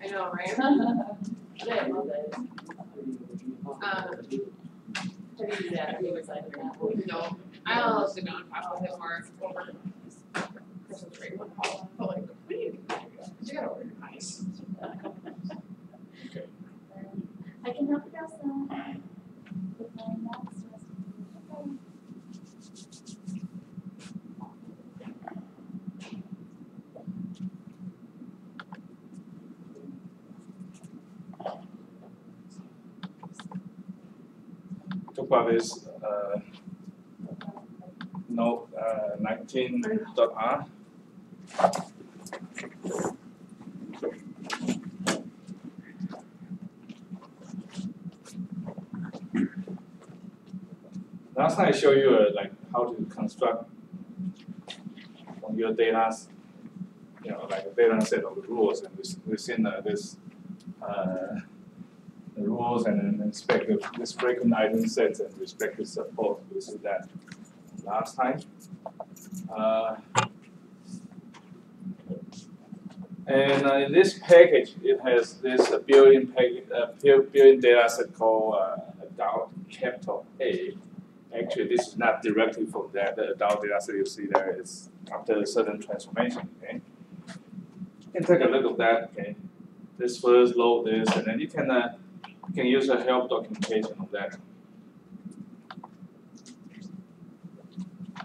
I know, right? I love it. How do you do that? Are you excited for that? No, I'll have to go and talk with him more over Christmas break. But like, what do you do? You gotta order ice. Okay. I can help you guys with my next okay. Talk about this node 19.r. Last time I showed you like how to construct from your data, like a data set of the rules, and within this the rules and respective this frequent item sets and respective support. We see that last time. And in this package, it has this built-in data set called adult capital A. Actually, this is not directly from that. The adult data set you see there is after a certain transformation. Okay, you can take a look at that. Okay, this first load this, and then you can use a help documentation of that.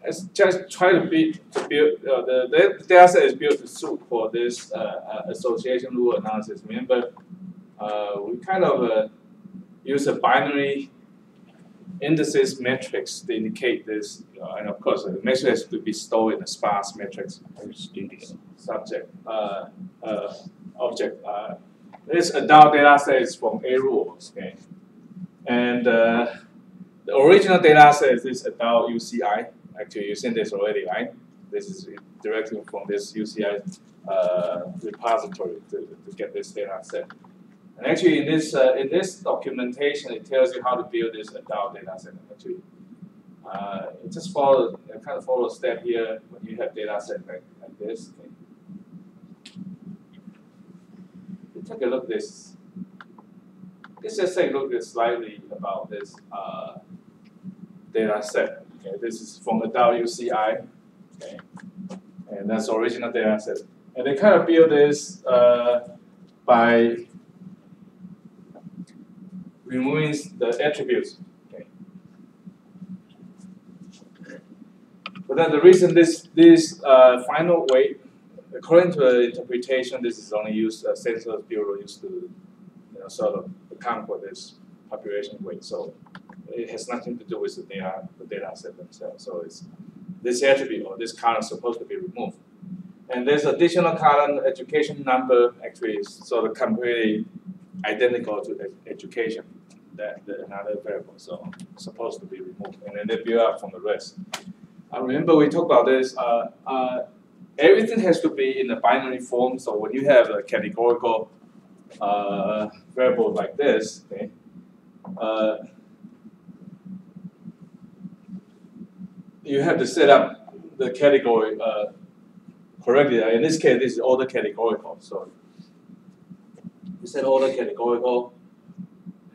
Let's just try to build the data set is built to suit for this association rule analysis. Remember, we kind of use a binary indices matrix to indicate this, and of course the matrix has to be stored in a sparse matrix. Subject, object. This adult data set is from A rules, okay, and the original data set is this adult UCI. Actually, you've seen this already, right? This is directly from this UCI repository to get this data set. And actually, in this documentation, it tells you how to build this adult data set. Actually, it just kind of follow a step here when you have data set like this. Okay. Take a look at this. Let's just take a look at slightly about this data set. Okay, this is from adult UCI. Okay, and that's the original data set. And they kind of build this by removing the attributes. Okay. But then the reason this final weight, according to the interpretation, this is only used Census Bureau used to sort of account for this population weight. So it has nothing to do with the data set themselves. So it's this attribute or this column is supposed to be removed. And this additional column, education number, actually is sort of completely identical to the education, another variable. So it's supposed to be removed. And then they build up from the rest. Remember we talked about this. Everything has to be in a binary form. So when you have a categorical variable like this, okay, you have to set up the category correctly. In this case, this is order categorical. So you set order categorical,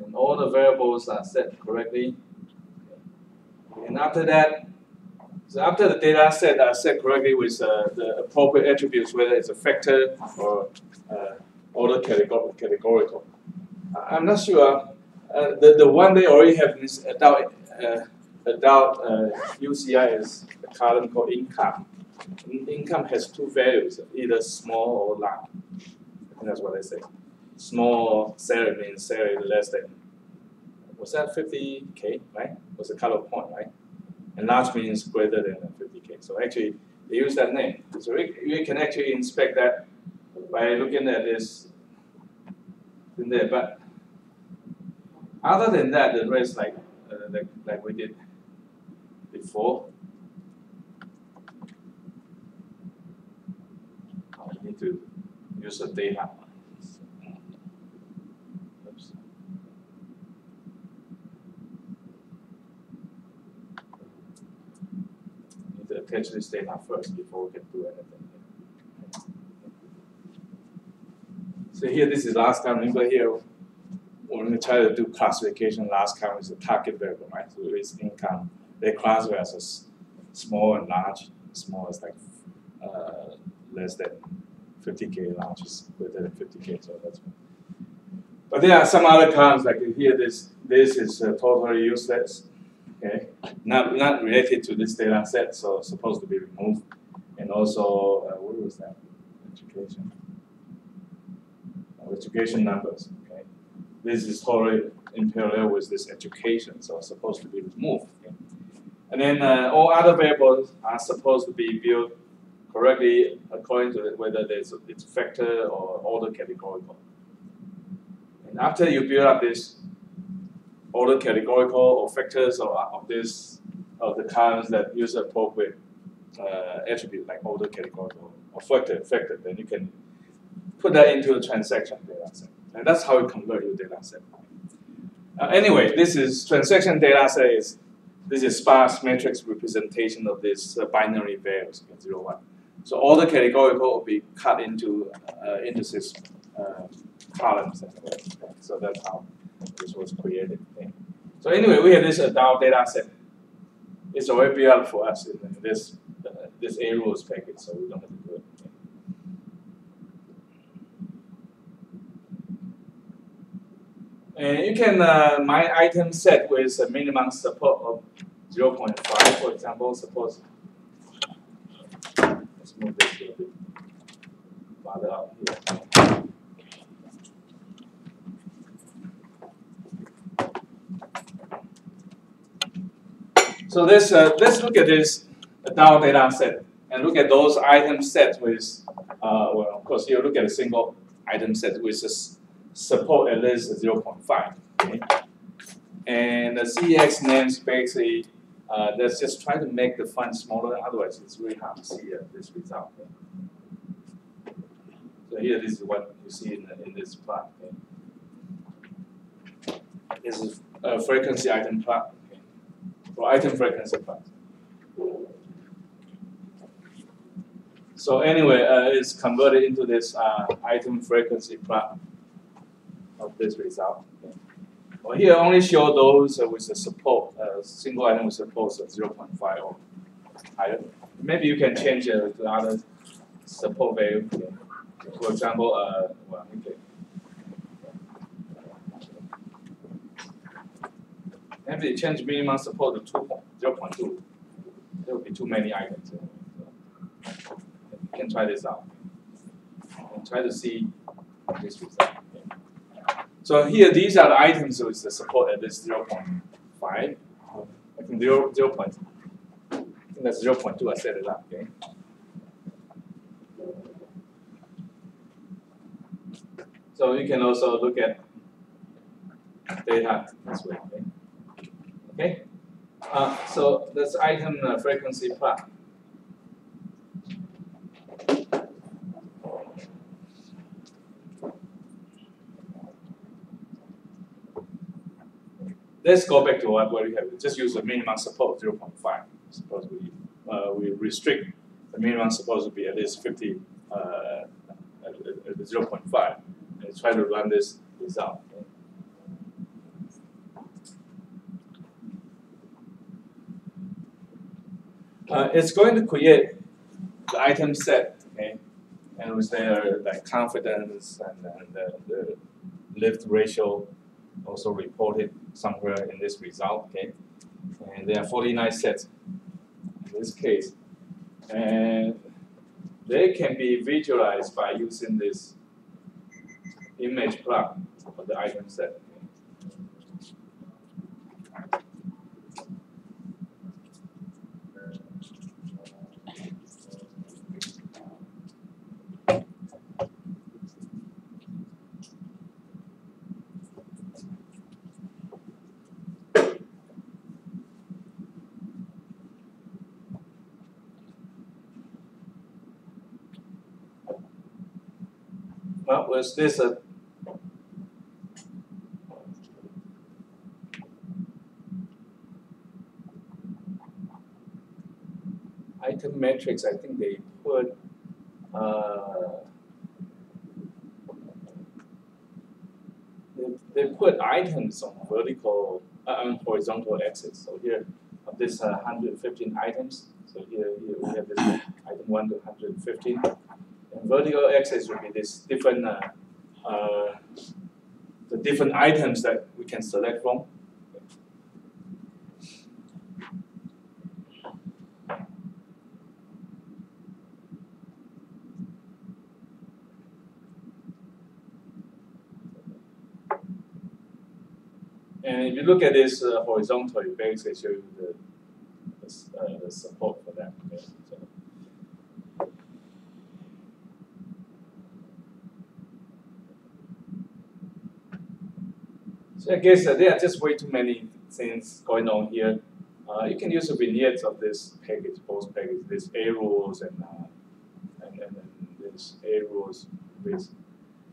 and all the variables are set correctly. And after that, so after the data set are set correctly with the appropriate attributes, whether it's a factor or order categorical. I'm not sure. The one they already have this adult UCI is a column called income. Income has two values, either small or large. I think that's what they say. Small salary means salary less than, was that 50K, right? Was the cutoff point, right? And large means greater than 50K. So actually, they use that name. So we can actually inspect that by looking at this in there. But other than that, the rest like we did before. We need to use the data. Oops. Need to attach this data first before we can do anything. So here, this is last count. Remember here, when we try to do classification, last count is the target variable, right? So it's income. They classify as small and large. Small is like less than 50K, large is greater than 50K. So that's. But there are some other counts like here. This is totally useless. Okay, not related to this data set, so supposed to be removed. And also, what was that? Education. Education numbers. Okay, this is totally in parallel with this education, so it's supposed to be removed. Okay? And then all other variables are supposed to be built correctly according to whether it's factor or order categorical. And after you build up this order categorical or factors of the columns that use appropriate attribute like order categorical or factor, then you can put that into a transaction data set. And that's how you convert your data set. Anyway, this is transaction data set this is sparse matrix representation of this binary values, 0, 1. So all the categorical will be cut into indices columns. Okay? So that's how this was created. Okay? So anyway, we have this adult data set. It's already built up for us in this A rules package, so we don't have to do it. Okay? And you can mine item set with a minimum support of 0.5, for example. Suppose let's move this a little bit farther out here. So let's look at this adult data set and look at those item sets with well, of course, you look at a single item set with a support at least 0.5. Okay? And the CEX names basically let's just try to make the font smaller. Otherwise, it's really hard to see this result. Okay? So here, this is what you see in this plot. Okay? This is a frequency item plot. For item frequency plot. So anyway, it's converted into this item frequency plot of this result. Okay. Well, here only show those with the support, single item with support of 0.5 or higher. Maybe you can change it to other support value. Okay. For example, well, okay. Maybe change minimum support to 0.2. There will be too many items. So you can try this out. And try to see this result. So here, these are the items with the support at this 0.5. I think 0. I think that's 0.2. I set it up. Okay. So you can also look at data this way. Okay. Okay, so that's item frequency plot. Let's go back to what we have. We just use the minimum support 0.5. Suppose we restrict the minimum support to be at least 50 at 0.5. And try to run this result. Okay? It's going to create the item set, okay, and with their like confidence and the lift ratio also reported somewhere in this result, okay, and there are 49 sets in this case, and they can be visualized by using this image plot of the item set. Well, was this a item matrix? I think they put they put items on vertical, horizontal axis. So here, of this 115 items. So here we have this item 1 to 115. And vertical axis would be this different, the different items that we can select from. And if you look at this horizontal, it basically shows you the support for that. Okay? So I guess there are just way too many things going on here. You can use the vignettes of this package, both packages, this A rules and this A rules with.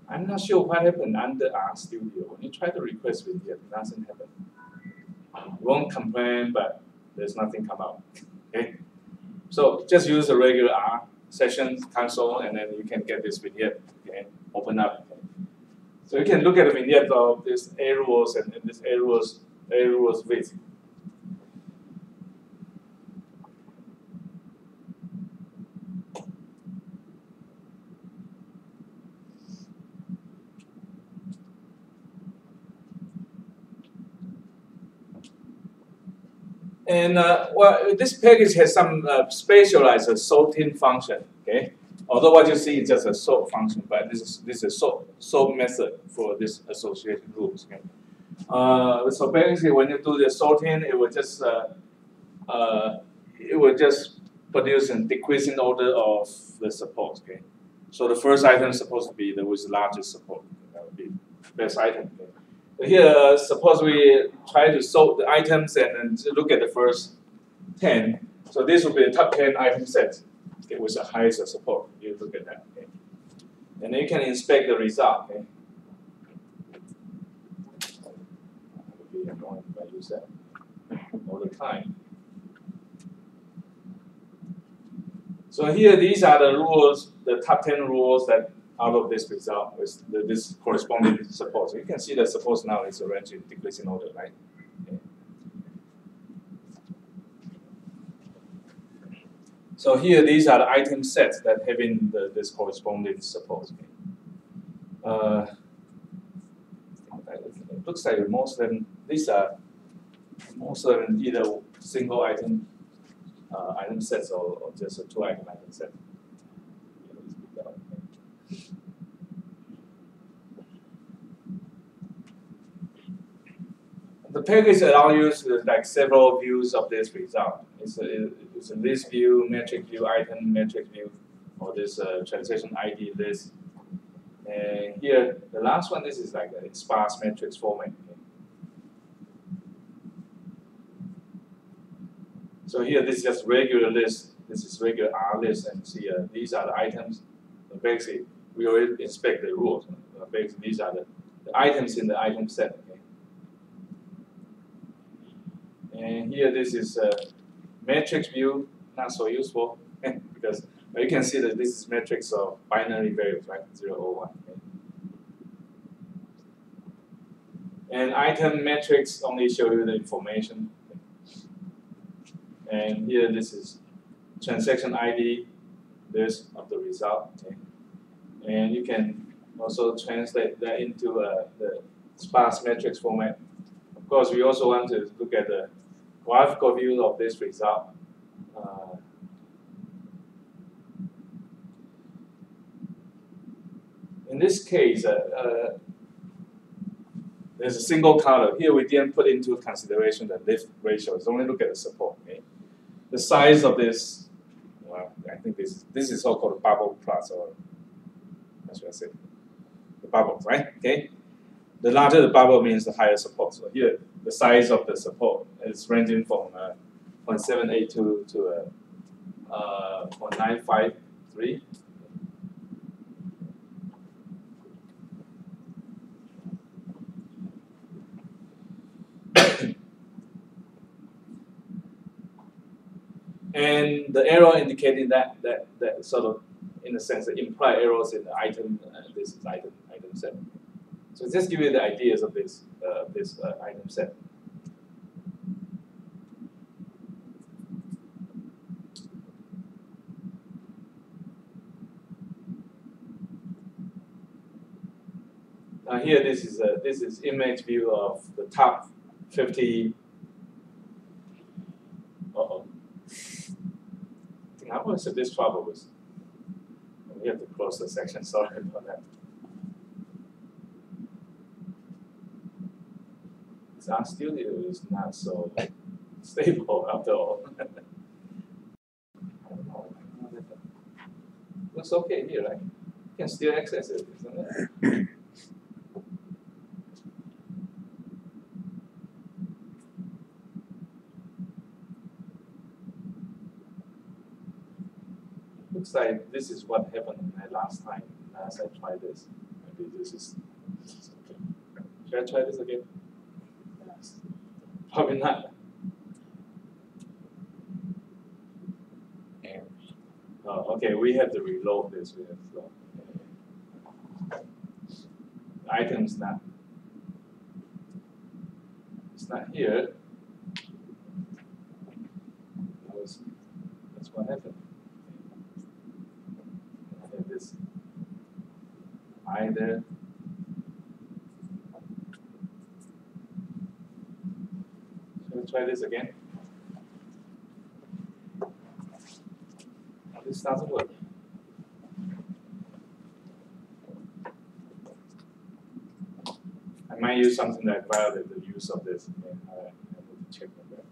I'm not sure what happened under RStudio. When you try to request vignette, nothing happened. You won't complain, but there's nothing come out. Okay? So just use a regular R session console, and then you can get this vignette. Okay? Open up. Okay? So you can look at the vignette of this A rules and this A rules with. And well, this package has some specialized sorting function. Okay, although what you see is just a sort function, but this is a sort method for this association rules. Okay, so basically, when you do the sorting, it will just produce a decreasing order of the support. Okay, so the first item is supposed to be the with the largest support. That would be the best item. Okay? Here, suppose we try to sort the items and then look at the first 10. So this will be the top 10 item set, okay, with the highest support. You look at that. Okay. And then you can inspect the result. Okay. It would be annoying if I use that all the time. So here, these are the rules, the top 10 rules that out of this result with this corresponding support. So you can see the support now is arranged in decreasing order, right? Okay. So here, these are the item sets that having this corresponding support. Okay. It looks like most of them, these are most of them either single item sets or just a 2 item set. The package allows you to like several views of this result. It's a list view, metric view, item metric view, or this transaction ID list. And here, the last one, this is like a sparse matrix format. Okay. So here, this is just regular list. This is regular R list, and see these are the items. So basically, we already inspect the rules. Basically, these are the items in the item set. Okay. And here, this is a matrix view, not so useful because you can see that this is matrix of binary values, right? 0 or 1. Okay. And item matrix only show you the information. Okay. And here, this is transaction ID, list of the result. Okay. And you can also translate that into the sparse matrix format. Of course, we also want to look at the graphical view of this result. In this case, there's a single color. Here we didn't put into consideration the lift ratio. It's only look at the support. Okay? The size of this, well, I think this is so-called bubble plots, or how should I say? The bubbles, right? Okay. The larger the bubble means the higher support. So here, the size of the support is ranging from 0.782 to 0.953. And the arrow indicating that sort of, in a sense, the implied arrows in the item. This is item set. So just give you the ideas of this item set. Now here, this is image view of the top 50. Uh-oh. I think I always have this trouble with. We have to close the section. Sorry about that. Our studio is not so stable after all. I don't know. Looks okay here, right? You can still access it, isn't it? Looks like this is what happened last time. Last I tried this. Maybe this is okay. Should I try this again? Probably not. Oh, okay, we have to reload this. We have to items not. It's not here. That's what happened. I have this I there. Let's try this again. This doesn't work. I might use something that violated the use of this. Okay, I need to check that.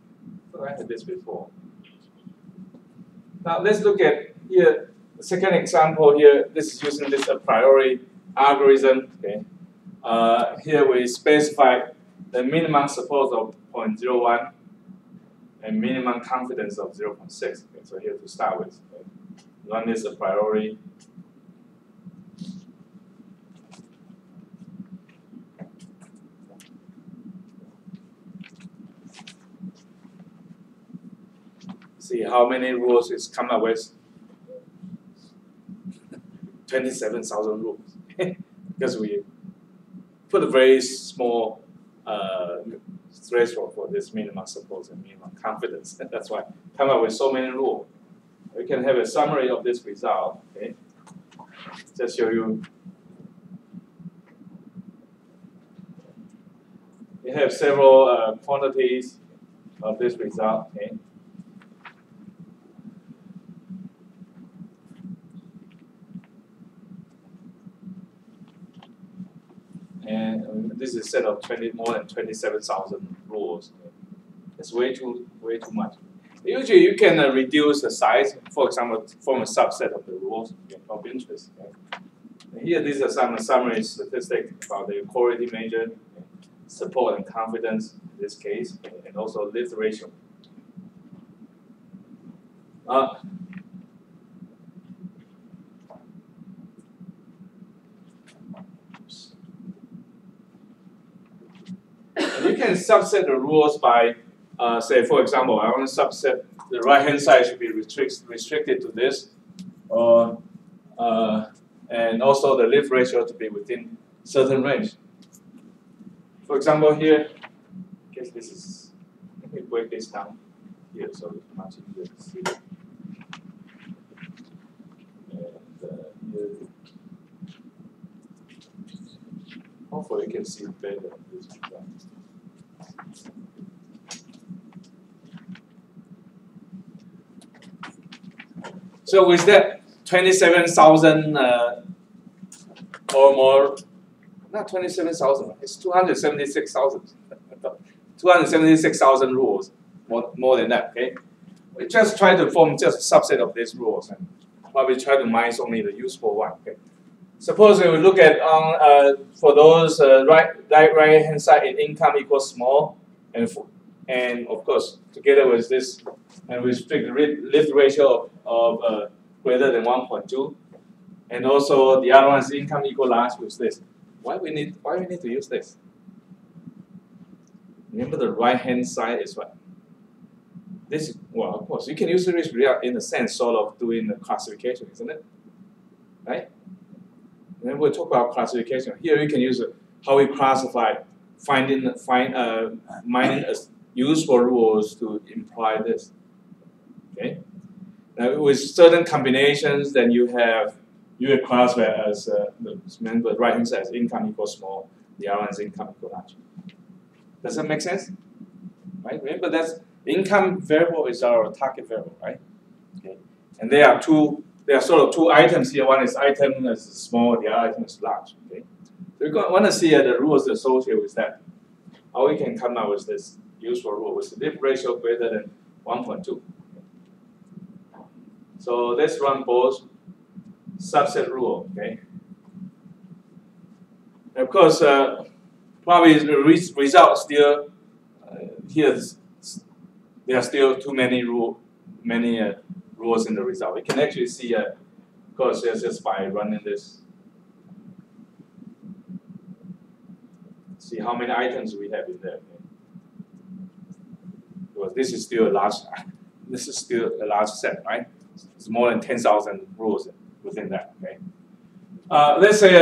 So I had this before. Now let's look at here the second example here. This is using this a priori algorithm. Okay. Here we specify the minimum support of 0.01 and minimum confidence of 0.6. Okay, so here to start with, okay. Run this a priori. See how many rules it's come up with. 27,000 rules. Because we put a very small threshold for this minimum support and minimum confidence. That's why come up with so many rules. We can have a summary of this result. Okay, just show you. We have several quantities of this result. Okay. And this is a set of more than 27,000 rules. It's way too much. Usually you can reduce the size, for example, from a subset of the rules of interest. Okay. Here, these are some summary statistics about the quality measure, okay, support and confidence in this case, okay, and also lift ratio. You can subset the rules by, say, for example, I want to subset the right-hand side should be restricted to this, and also the lift ratio to be within certain range. For example, here, I guess this is, let me break this down here so it's much easier to see. And here, hopefully you can see better this result. So with that 27,000 or more, not 27,000, it's 276,000. 276,000 rules, more than that, okay? We just try to form just a subset of these rules, and probably try to minus only the useful one, okay? Suppose we look at for those right hand side in income equals small, and of course together with this, and we restrict the lift ratio of greater than 1.2, and also the other one is income equal large with this. Why we need to use this? Remember the right hand side is what? This, well, of course you can use this in a sense sort of doing the classification, isn't it? Right? When we talk about classification, here you can use how we classify mining as useful rules to imply this. Okay. Now, with certain combinations, then you will classify as the right hand side as income equals small, the other one is income equals large. Does that make sense? Right. Remember that's income variable is our target variable, right? Okay. And there are sort of two items here. One is item is small, the other item is large. Okay. So we want to see the rules associated with that. How we can come up with this useful rule with the diff ratio greater than 1.2. So let's run both subset rule. Okay. And of course, probably the result still here. There are still too many rules in the result. We can actually see, of course, just by running this. See how many items we have in there. Okay. Because this is still a large set, right? It's more than 10,000 rules within that. Okay. Let's say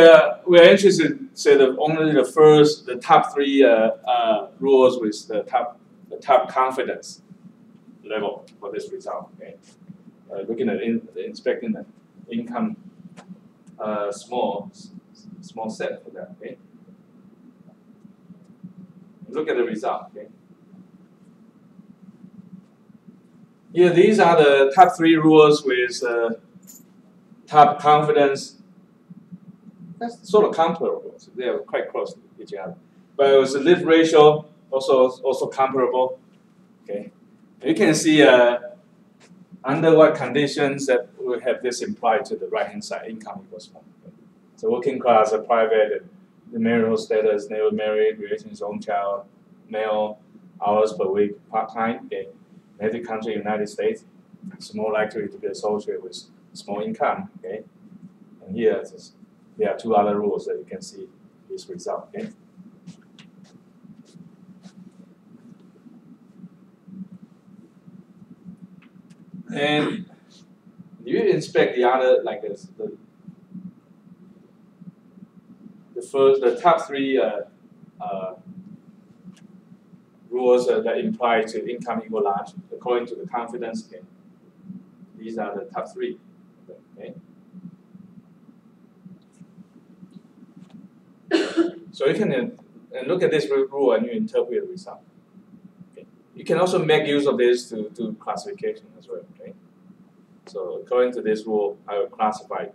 we are interested in say only the top 3 rules with the top confidence level for this result. Okay. Looking at inspecting the income small set for that. Okay. Look at the result. Okay. Here, these are the top 3 rules with top confidence. That's sort of comparable. So they are quite close to each other. But with the lift ratio, also comparable. Okay. You can see under what conditions that we have this implied to the right-hand side, income equals small. Okay. So working class, private, the marital status, never married, raising his own child, male, hours per week, part-time. Okay. Native country, United States, it's more likely to be associated with small income. Okay. And here, there are 2 other rules that you can see this result. Okay. And you inspect the other like this, the top 3 rules that imply to income equal large according to the confidence game. These are the top 3. Okay. So you can look at this rule and you interpret the result. Okay. You can also make use of this to do classification as well. Okay. So according to this rule, I will classify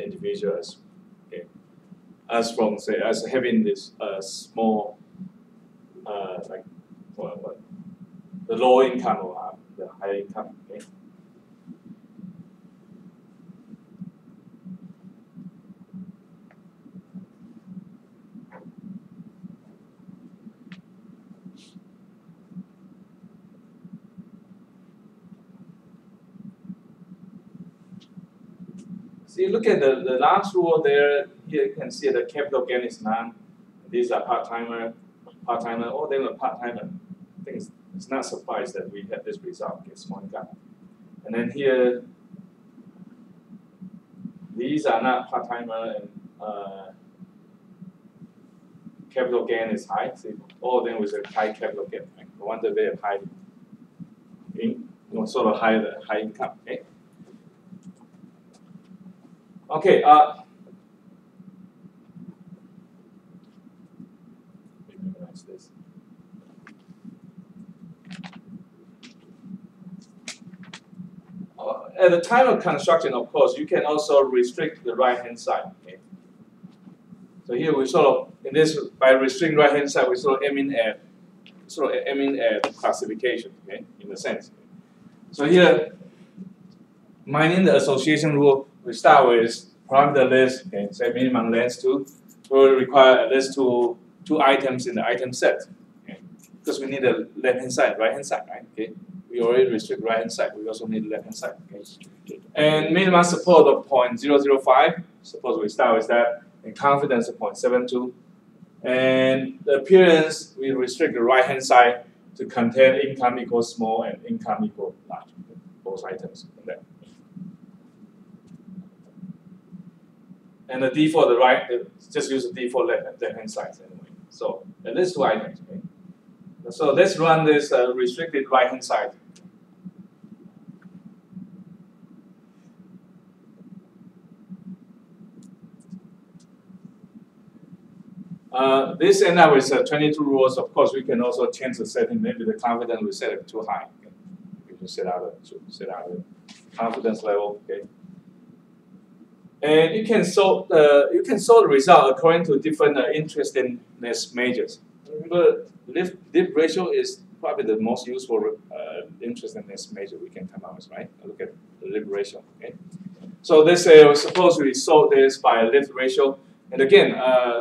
individuals as from say as having this small like what the low income or the high income. Okay. So you look at the last rule there, here you can see the capital gain is none. These are part-timer, all them are part-timer. I think it's not surprised that we have this result, okay, small income. And then here, these are not part-timer and capital gain is high. See, all of them with a high capital gain. Right? No wonder they have high, sort of high income. Okay. Okay. Let me minimize this. At the time of construction, of course, you can also restrict the right-hand side. Okay. So here we sort of, by restricting right-hand side, we sort of aiming at classification, okay, in a sense. So here, mining the association rule, we start with parameter list, okay, say minimum length 2. We will require at least two items in the item set, okay, because we need the left-hand side, right-hand side, right? Okay, we already restrict right-hand side. We also need the left-hand side, okay. And minimum support of 0.005. Suppose we start with that. And confidence of 0.72. And the appearance, we restrict the right-hand side to contain income equals small and income equal large, both items in there. And the default the right, just use the default left-hand side anyway. So at least 2 items. Okay? So let's run this restricted right-hand side. This end up with 22 rows. Of course, we can also change the setting. Maybe the confidence we set it too high. Okay? You can set out the confidence level. Okay. And you can sort the result according to different interestedness measures. Remember, lip ratio is probably the most useful interestedness measure we can come up with, right? Look at the lip ratio. Okay. So let's say suppose we sort this by a lip ratio. And again,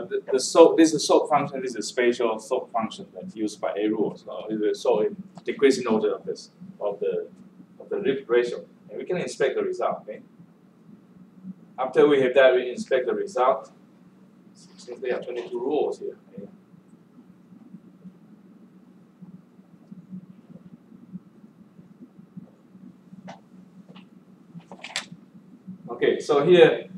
this is a sort function. This is a spatial sort function that's used by a rule. So it will sort in decreasing order of the lip ratio, and we can inspect the result. Okay. After we have that, we inspect the result. Since there are 22 rows here. Okay. Okay, so here.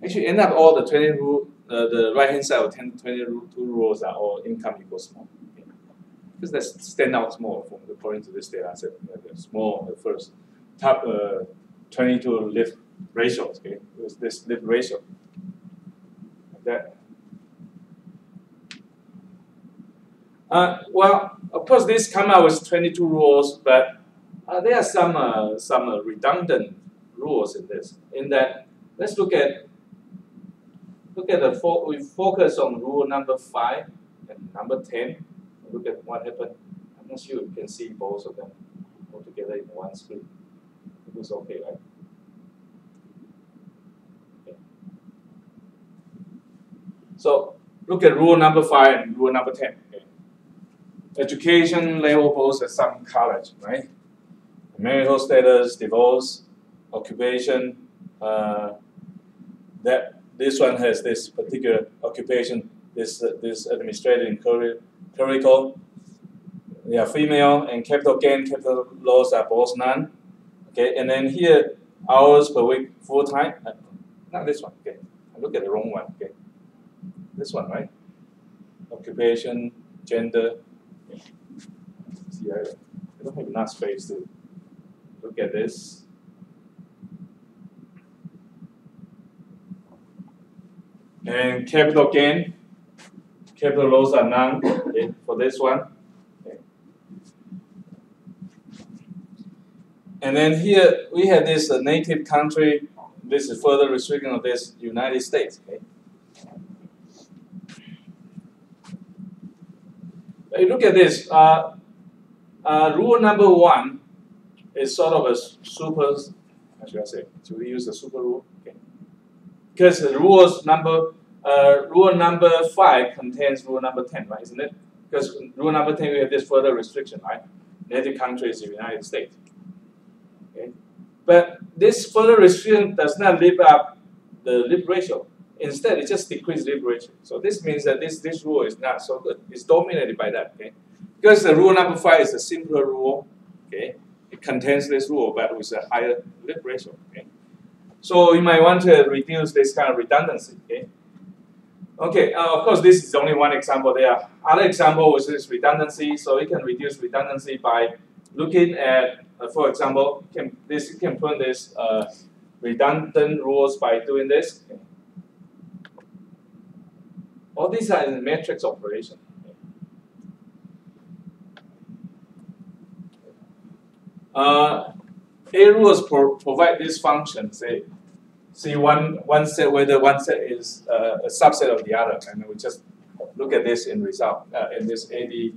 Actually, end up all the 20 rows, the right-hand side of 22 rows are all income equals small. Okay. Because that stand out small from according to this data set. The small, the first top 22 lift ratios. Okay, with this lift ratio. Like that. Well, of course, this come out with 22 rows, but there are some redundant rules in this. In that, let's look at we focus on rule number 5 and number 10. Look at what happened. I'm not sure you can see both of them all together in one screen. It looks okay, right? Okay. So look at rule number 5 and rule number 10. Okay. Education level both at some college, right? Marital status, divorce, occupation, that this one has this particular occupation, this administrative and clerical. They are female, and capital gain, capital loss are both none. Okay, and then here hours per week full time. Not this one. Okay, I look at the wrong one. Okay, this one, right? Occupation, gender. Okay. See, I don't have enough space to look at this. And capital gain, capital loss are none, okay, for this one. Okay. And then here we have this native country. This is further restriction of this United States. Okay. But you look at this. Rule number 1 is sort of a super. How should I say? Should we use the super rule? Okay. Because the rule number 5 contains rule number 10, right? Isn't it? Because rule number 10 we have this further restriction, right? Native country is the United States. Okay, but this further restriction does not lift up the lip ratio. Instead, it just decreases lip ratio. So this means that this rule is not so good. It's dominated by that. Okay, because the rule number 5 is a simpler rule. Okay, it contains this rule, but with a higher lip ratio. Okay. So you might want to reduce this kind of redundancy. Okay. Okay. Of course, this is only one example. There are other examples with this redundancy. So you can reduce redundancy by looking at, for example, you can put this redundant rules by doing this. Okay. All these are in matrix operation. A rules provide this function. See one set whether one set is a subset of the other, and we just look at this in result in this AD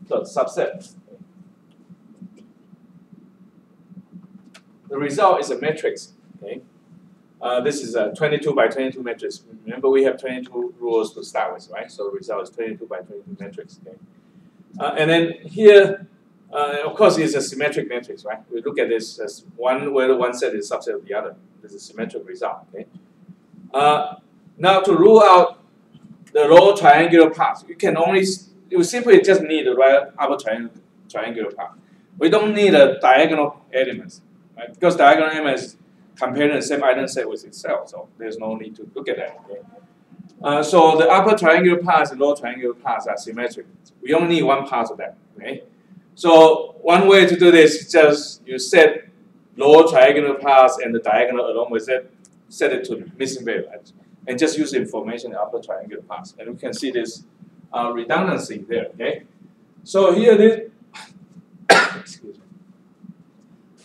subset. The result is a matrix. Okay, this is a 22 by 22 matrix. Remember, we have 22 rules to start with, right? So the result is 22 by 22 matrix. Okay, and then here. Of course, it's a symmetric matrix, right? We look at this as whether one set is a subset of the other. This is a symmetric result. Okay. Now to rule out the low triangular part, you simply just need the right upper triangular part. We don't need a diagonal elements, right? Because diagonal elements comparing the same item set with itself. So there's no need to look at that. Okay? So the upper triangular paths and lower triangular paths are symmetric. We only need one path of that. Okay? So one way to do this is just you set lower triangular paths and the diagonal along with it, set it to missing value, right? And just use the information in the upper triangular paths. And we can see this redundancy there. Okay? So here this excuse me.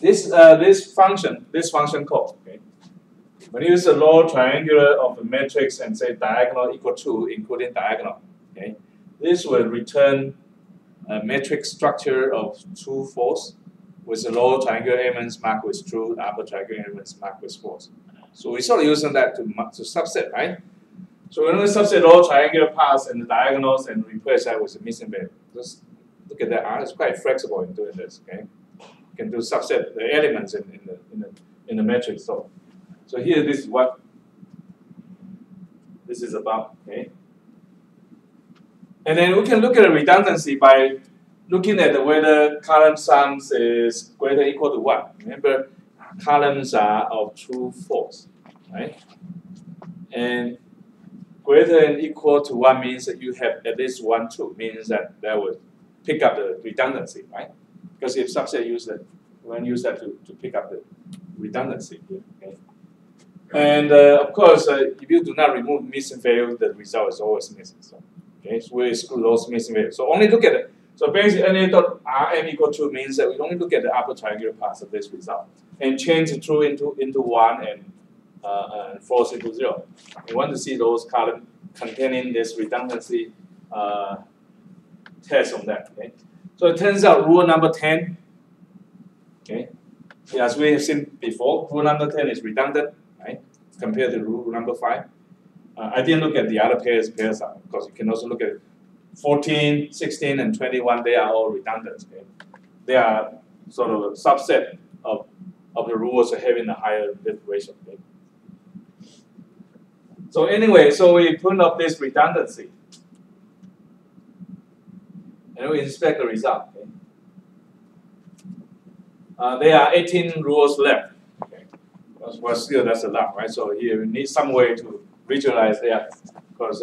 This function call. Okay? When you use the lower triangular of the matrix and say diagonal equal to, including diagonal, okay, this will return a matrix structure of true false with the lower triangular elements marked with true, the upper triangular elements marked with false. So we sort of using that to subset, right? So we're going to subset lower triangular paths and the diagonals and replace that with a missing value. Just look at that. It's quite flexible in doing this. Okay, you can do subset the elements in the matrix. So here, this is what this is about. Okay, and then we can look at the redundancy by looking at whether column sums is greater or equal to 1. Remember, columns are of true, false, right? And greater than equal to 1 means that you have at least 1 true, means that would pick up the redundancy, right? Because if subset use that, we're going to use that to pick up the redundancy. Okay? And of course, if you do not remove missing value, the result is always missing. So, okay, so we exclude those missing values. So only look at it. So basically, NA dot Rm equal to means that we only look at the upper triangular parts of this result and change the true into 1 and false into 0. We want to see those columns containing this redundancy test on that. Okay? So it turns out rule number 10. Okay, as we have seen before, rule number 10 is redundant, right? Compared to rule number 5. I didn't look at the other pairs are, because you can also look at 14, 16, and 21. They are all redundant. Okay? They are sort of a subset of the rules having a higher bit ratio. Okay? So anyway, so we print up this redundancy, and we inspect the result. Okay? There are 18 rules left. Okay? Well, still that's a lot, right? So here we need some way to visualize that, because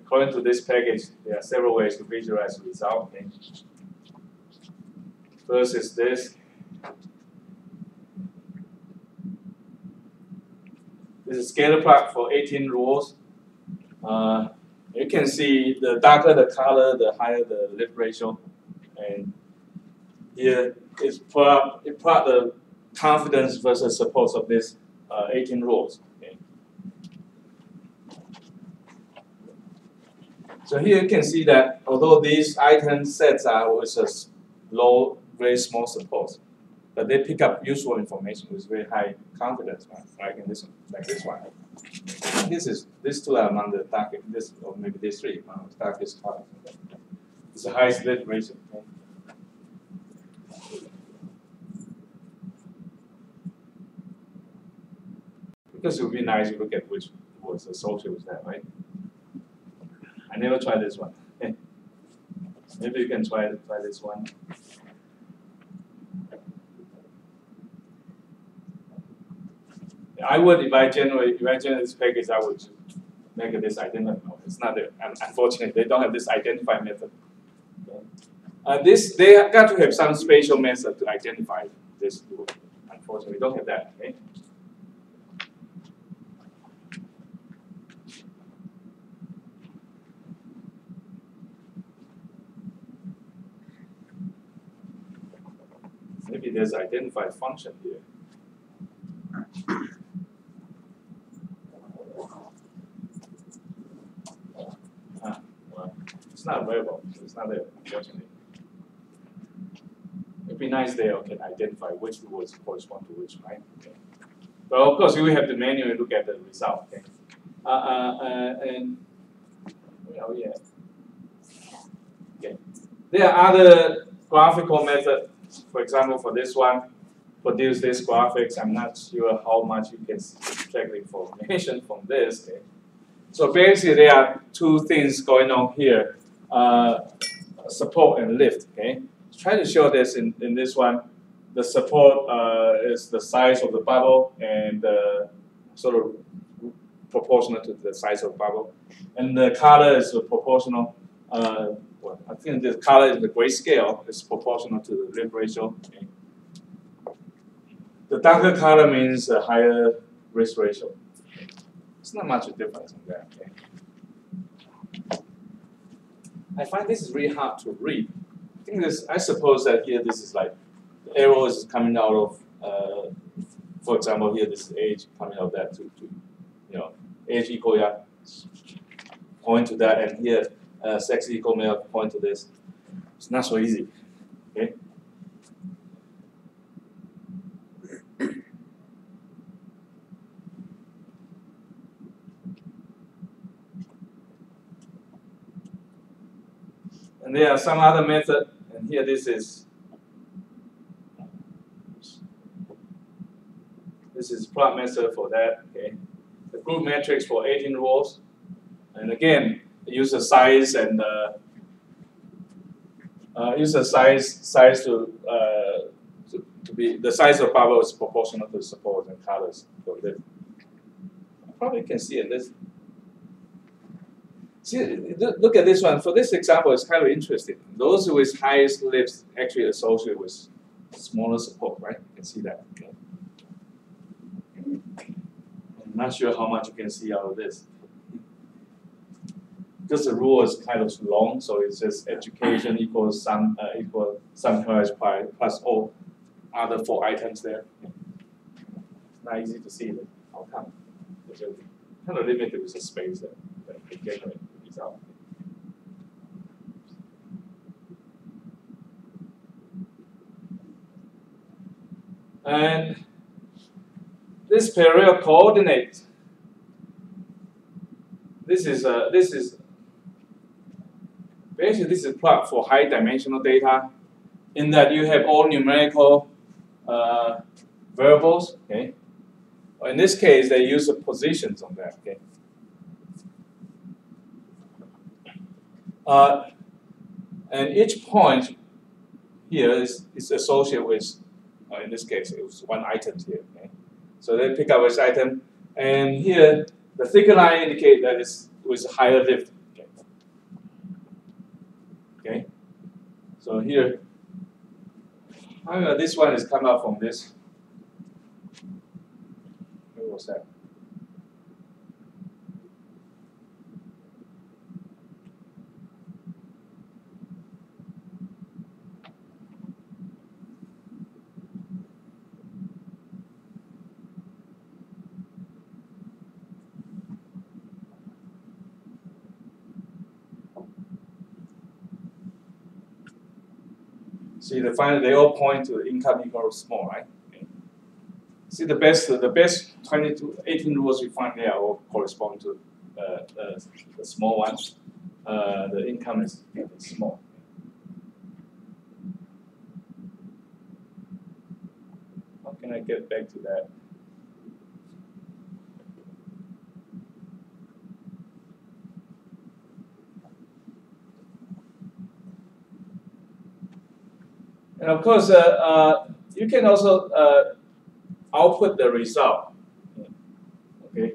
according to this package, there are several ways to visualize the result. Okay? First is this. This is scalar plot for 18 rules. You can see the darker the color, the higher the lip ratio. And here is plot the confidence versus support of this 18 rules. Okay. So here you can see that although these item sets are with a low, very small support, but they pick up useful information with very high confidence, right? Like in this one, like this one. These two are among the darkest, this or maybe these three among the darkest colors. It's the highest lit ratio. Okay? Because it would be nice to look at which was associated with that, right? I never tried this one. Okay. Maybe you can try this one. I would, if I generate this package, I would make this identifier. It's not there. Unfortunately, they don't have this identify method. Okay. They have got to have some spatial method to identify this rule. Unfortunately, we don't have that. Okay. Maybe there's an identified function here. Well, it's not available. It's not there, unfortunately. It'd be nice there can identify which rules correspond to which, right? Okay. But of course, we have to manually look at the result. Okay. And oh yeah. Okay. There are other graphical methods. For example, for this one, produce this graphics. I'm not sure how much you can extract information from this. Okay. So basically, there are two things going on here: support and lift. Okay. Let's try to show this in this one. the support is the size of the bubble and sort of proportional to the size of the bubble, and the color is proportional. Well, I think the color in the grayscale is proportional to the lip ratio. Okay. The darker color means a higher risk ratio. It's not much of a difference in that. Okay. I find this is really hard to read. I think this. I suppose that here this is like the arrow is coming out of. For example, here this is age coming out of that to age equal point to that, and here sex equal male point to this. It's not so easy. Okay. And there are some other method, and here this is plot method for that. Okay, the group matrix for 18 rows, and again use the size and use the size to be the size of bubble is proportional to the support and colors. So that probably can see it. This. See, look at this one. For this example, it's kind of interesting. Those with highest lips actually associate with smaller support, right? You can see that. Okay. I'm not sure how much you can see out of this. Because the rule is kind of long, so it's just education equals sum charge pi plus all other 4 items there. It's not easy to see it. How come? It's kind of limited with the space that they generate. Out. And this parallel coordinate. This is basically this is plot for high dimensional data, in that you have all numerical variables. Okay. In this case, they use the positions on that. Okay. And each point here is associated with, in this case, it was 1 item here. Okay? So they pick up this item, and here the thicker line indicates that it's with higher lift. Okay. Okay. So here, however, this one is come out from this. What was that? See, they all point to the income equals small, right? Okay. See, the best 18 rules we find there all correspond to the small ones. The income is small. How can I get back to that? And of course, you can also output the result. Okay.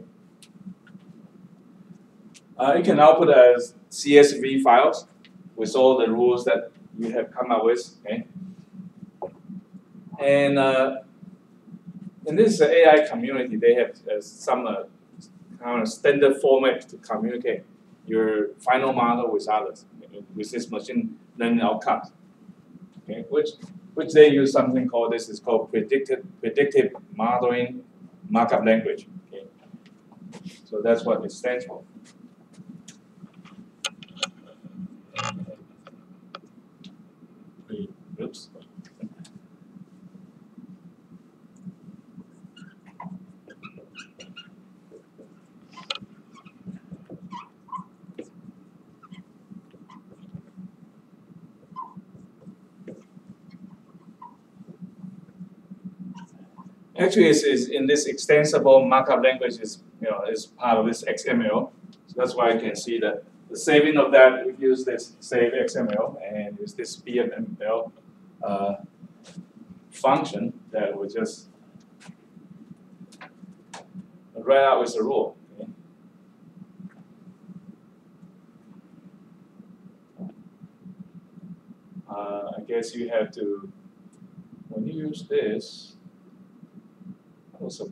You can output as CSV files with all the rules that you have come up with. Okay. And in this AI community, they have some kind of standard format to communicate your final model with others, with this machine learning outcome. Okay, which they use something called, this is called predictive modeling markup language. Okay, so that's what it stands for. Oops. Actually, is in this extensible markup language is part of this XML. So that's why you can see that the saving of that, we use this save XML and use this BML function that we just write out with a rule. Okay? I guess you have to, when you use this, also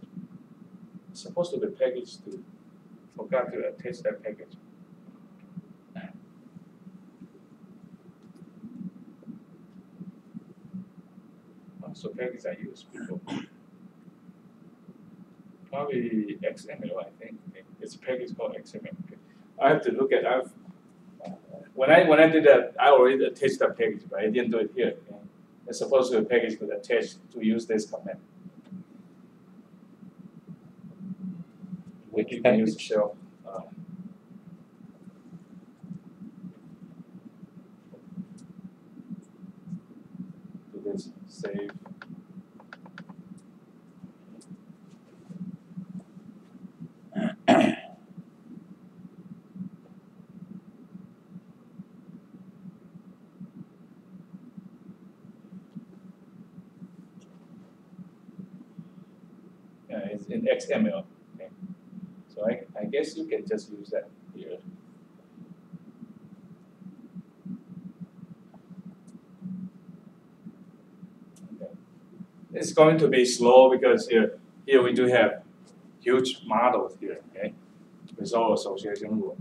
supposed to be packaged to, forgot to attach that package. So package I use before. Probably XML, I think. Okay. It's a package called XML. Okay. I have to look at. When I did that, I already attached that package, but I didn't do it here. Okay. It's supposed to be a package to attach to use this command. Which you can use package? shell. Do this save. It's in XML. Okay. So I guess you can just use that here. Okay. It's going to be slow because here we do have huge models here, okay, with all association rule.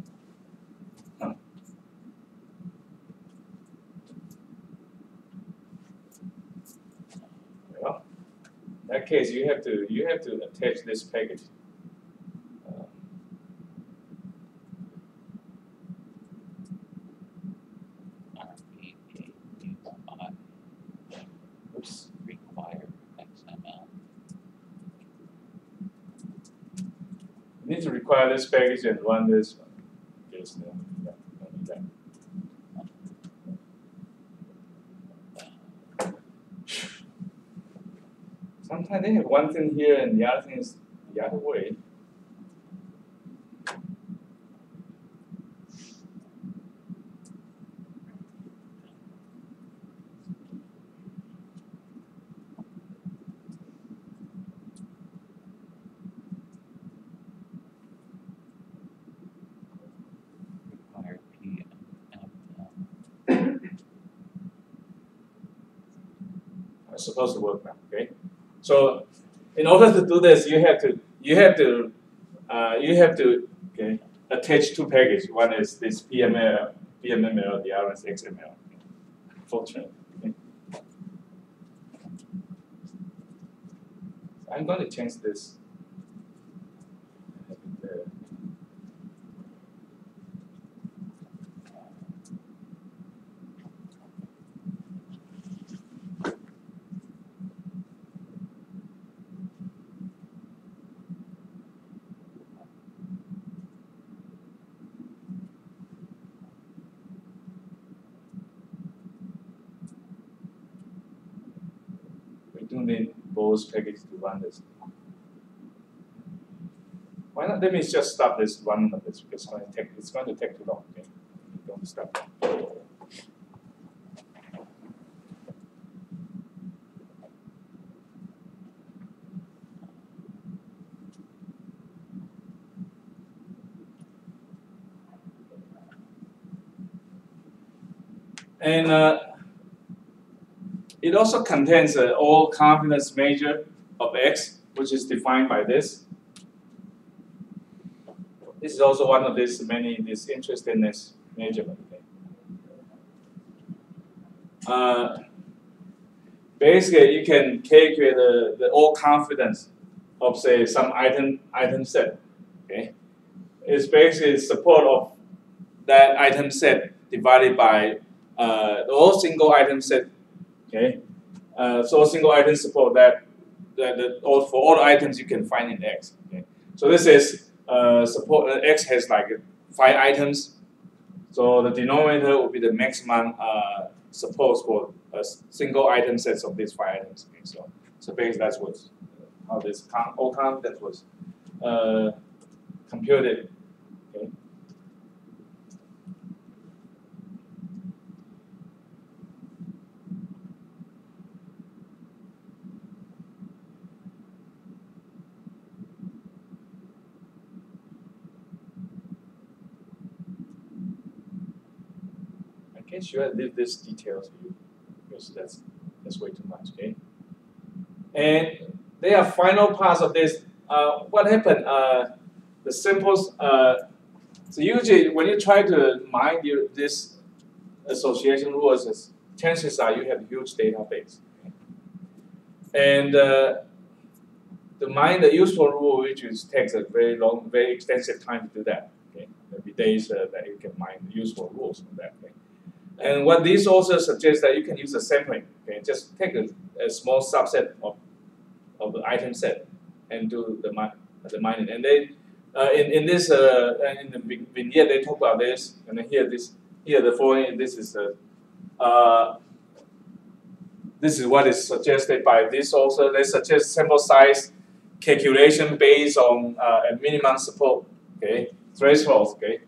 Well, in that case, you have to attach this package. Oops, require XML. You need to require this package and run this one. Yes, no, don't need that. Sometimes they have one thing here and the other thing is the other way. Require PML. It's supposed to work now, okay? So in order to do this, you have to okay, attach two packages. One is this PML, the other is XML. Fortunately. Okay. So I'm going to change this. We do need both packages to run this. Why not? Let me just stop this one of this because it's going to take too long. Okay, don't stop. And it also contains an all confidence measure of X, which is defined by this. This is also one of this interestedness measurement. Basically, you can calculate the all confidence of say some item set. Okay, it's basically support of that item set divided by the all single item set. Okay, so single item support that for all the items you can find in X. Okay, so this is support X has like 5 items, so the denominator will be the maximum support for a single item sets of these 5 items. Okay, so basically that's how this all confidence was computed. Okay. can't sure I leave this details to you because that's way too much. Okay. And there are final parts of this. What happened? The samples. So usually when you try to mine this association rules, chances are you have a huge database. And to mine the useful rule, which takes a very long, very extensive time to do that. Okay, every day that you can mine the useful rules from that. Okay? And what this also suggests that you can use a sampling. Okay, just take a small subset of the item set and do the mining. And they in the vignette they talk about this, and then here the following. This is what is suggested by this also. They suggest sample size calculation based on a minimum support, okay, thresholds, okay.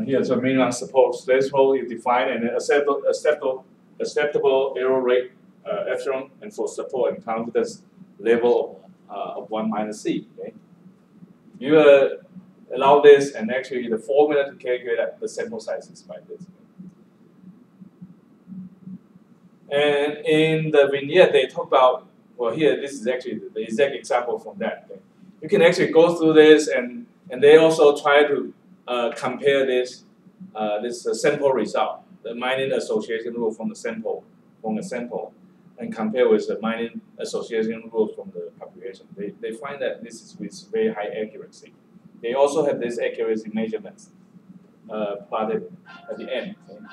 Here's a minimum support threshold you define and an acceptable error rate epsilon, and for support and confidence level of 1 minus C. Okay, you allow this, and actually the formula to calculate the sample size is by this. And in the vignette, they talk about, well, here, this is actually the exact example from that. Okay? You can actually go through this, and they also try to compare this sample result, the mining association rule from a sample, and compare with the mining association rule from the population. They find that this is with very high accuracy. They also have this accuracy measurements plotted at the end. Okay?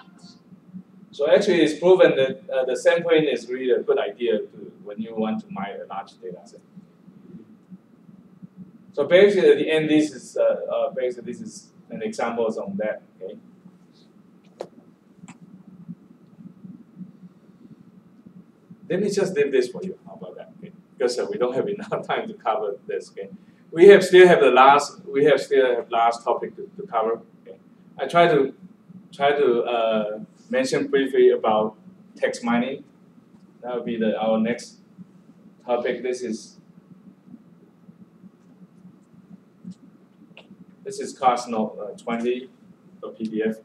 So actually, it's proven that the sampling is really a good idea when you want to mine a large data set. So basically, at the end, this is an example on that. Okay. Let me just leave this for you. How about that? Okay. Because we don't have enough time to cover this. Okay. We still have last topic to cover. Okay. I try to mention briefly about text mining. That will be our next topic. This is class note 20 of PDF.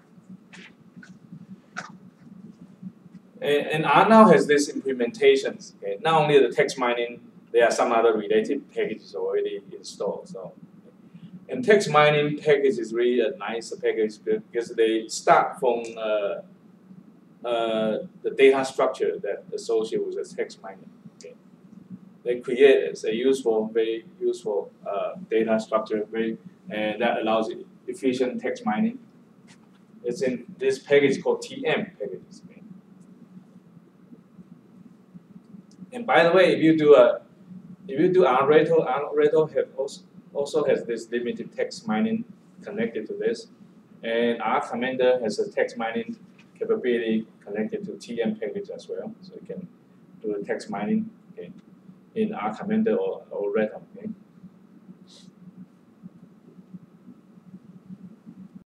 And R now has these implementations. Okay? Not only the text mining, there are some other related packages already installed. So, and text mining package is really a nice package because they start from the data structure that associated with the text mining. Okay? They create a very useful data structure, and that allows efficient text mining. It's in this package called TM packages. Okay? And by the way, if you do RReto also has this limited text mining connected to this, and RCommander has a text mining capability connected to TM package as well, so you can do the text mining, okay, in RCommander or Reto. Okay.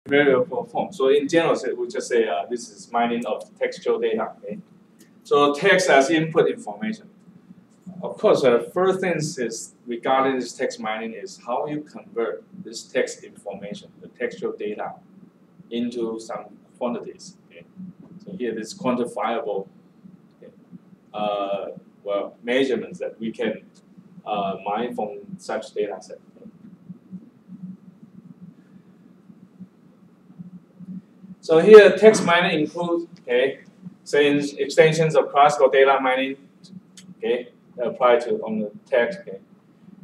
Variable form. So in general, we just say this is mining of textual data. Okay. So text as input information. Of course, first things is regarding this text mining is how you convert this text information, the textual data, into some quantities. Okay. So here, this quantifiable, okay, measurements that we can mine from such data set. Okay. So here, text mining includes, okay, since extensions of classical data mining, okay, apply to on the text, okay,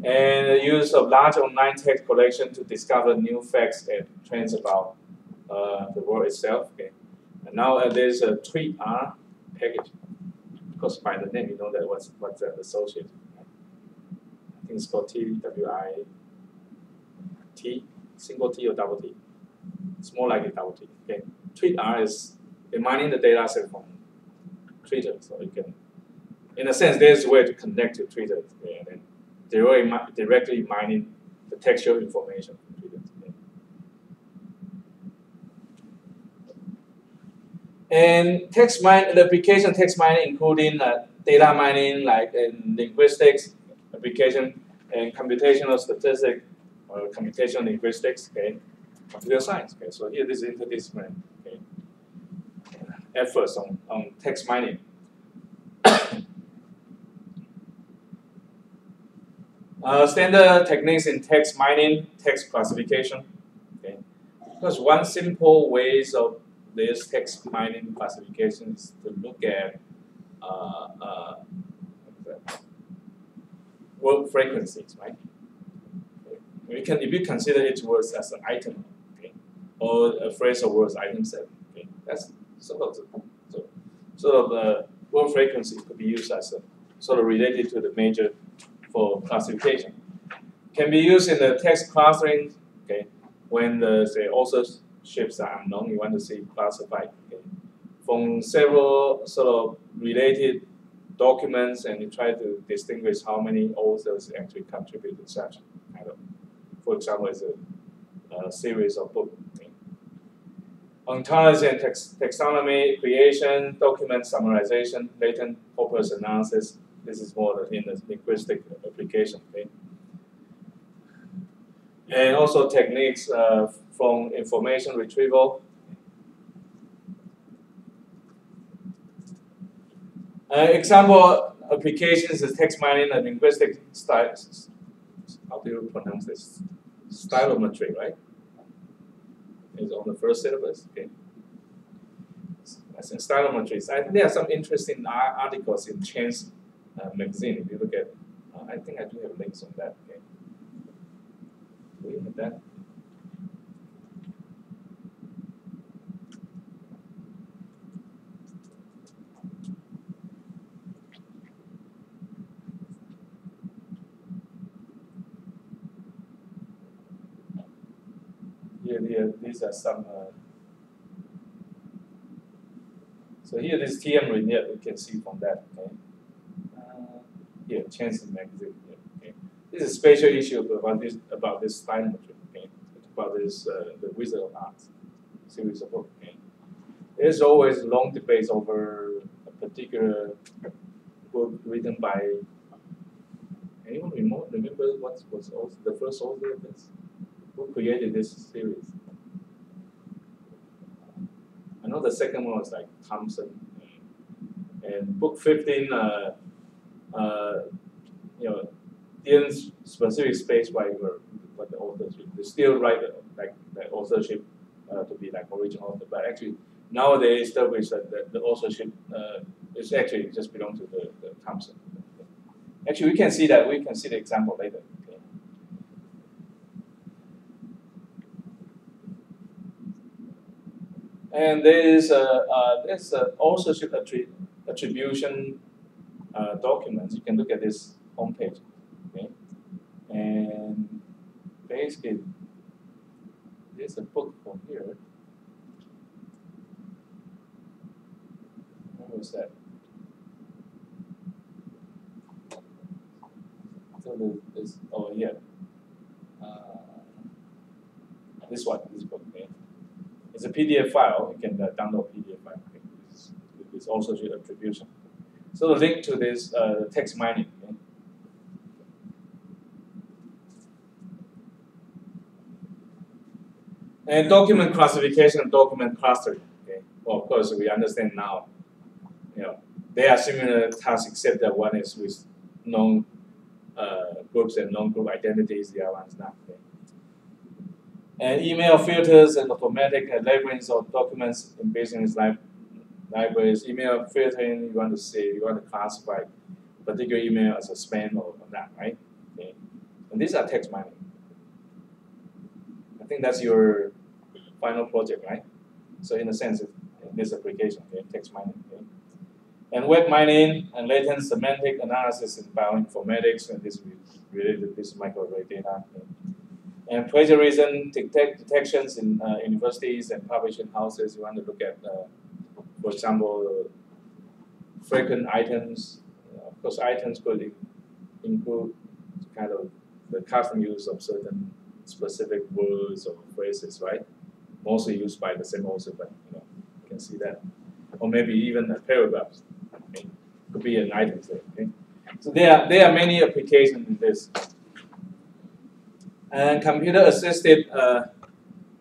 and the use of large online text collection to discover new facts and trends about the world itself. Okay, and now there's a TweetR package. Of course, by the name, you know that what's associated. Right? I think it's called TWIT, single T or double T. It's more like a double T. Okay, TweetR is mining the data set from Twitter, so you can. In a sense, there's a way to connect to Twitter, okay, and then directly mining the textual information from Twitter. Okay. And the application text mining, including data mining, like in linguistics application, and computational statistics or computational linguistics, okay, computer science. Okay, so here this is interdisciplinary. Okay. efforts on text mining. Standard techniques in text mining, text classification. Okay. Because one simple ways of this text mining classification is to look at word frequencies, right? We can, if you consider each word as an item, okay, or a phrase of words item set, okay, that's sort of word frequency could be used as a sort of related to the major for classification. Can be used in the text clustering, okay, when the say authorships are unknown, you want to see classified, okay, from several sort of related documents, and you try to distinguish how many authors actually contributed such kind of. For example, it's a series of books. Okay. Ontology and taxonomy, creation, document summarization, latent corpus analysis. This is more in the linguistic application. Okay. And also techniques from information retrieval. Example applications is text mining and linguistic styles. How do you pronounce this? Stylometry, right? Is on the first syllabus. Okay. As in stylometry, I think there are some interesting articles in Chance magazine. If you look at, I think I do have links on that. Okay. Do we have that? Here, these are some. So here, this TM vignette you can see from that. Okay. Here, Chance magazine. Here, okay. This is a special issue about this stylometry. Okay. About this the Wizard of Oz series of books. Okay. There's always long debates over a particular book written by. Anyone remember what was the first author of this? Who created this series? I know the second one was like Thompson, and book 15, didn't specific space why what the authorship. They still write like the authorship to be like original author, but actually nowadays established that the authorship is actually just belong to the Thompson. Actually, we can see that. We can see the example later. Okay. And there's authorship attribution documents. You can look at this homepage. Okay. And basically, there's a book from here. What was that? So this, oh yeah, this one, this book. Okay. It's a PDF file. You can download PDF file. Okay. This also shows attribution. So the link to this text mining. Okay. And document classification and document clustering. Okay. Well, of course, we understand now. You know, they are similar tasks, except that one is with known groups and non-group identities. The other one is not. Okay. And email filters and automatic labeling of documents in business libraries. Email filtering, you want to classify a particular email as a spam or not, right? Okay. And these are text mining. I think that's your final project, right? So in a sense, this application, okay, text mining. Okay. And web mining and latent semantic analysis in bioinformatics, and this is related to this microarray data. Okay. And plagiarism detections in universities and publishing houses. You want to look at, for example, frequent items. Of course, items could include kind of the custom use of certain specific words or phrases, right? Mostly used by the same author, but you can see that. Or maybe even paragraphs. Okay? Could be an item there. Okay? So there are many applications in this. And computer-assisted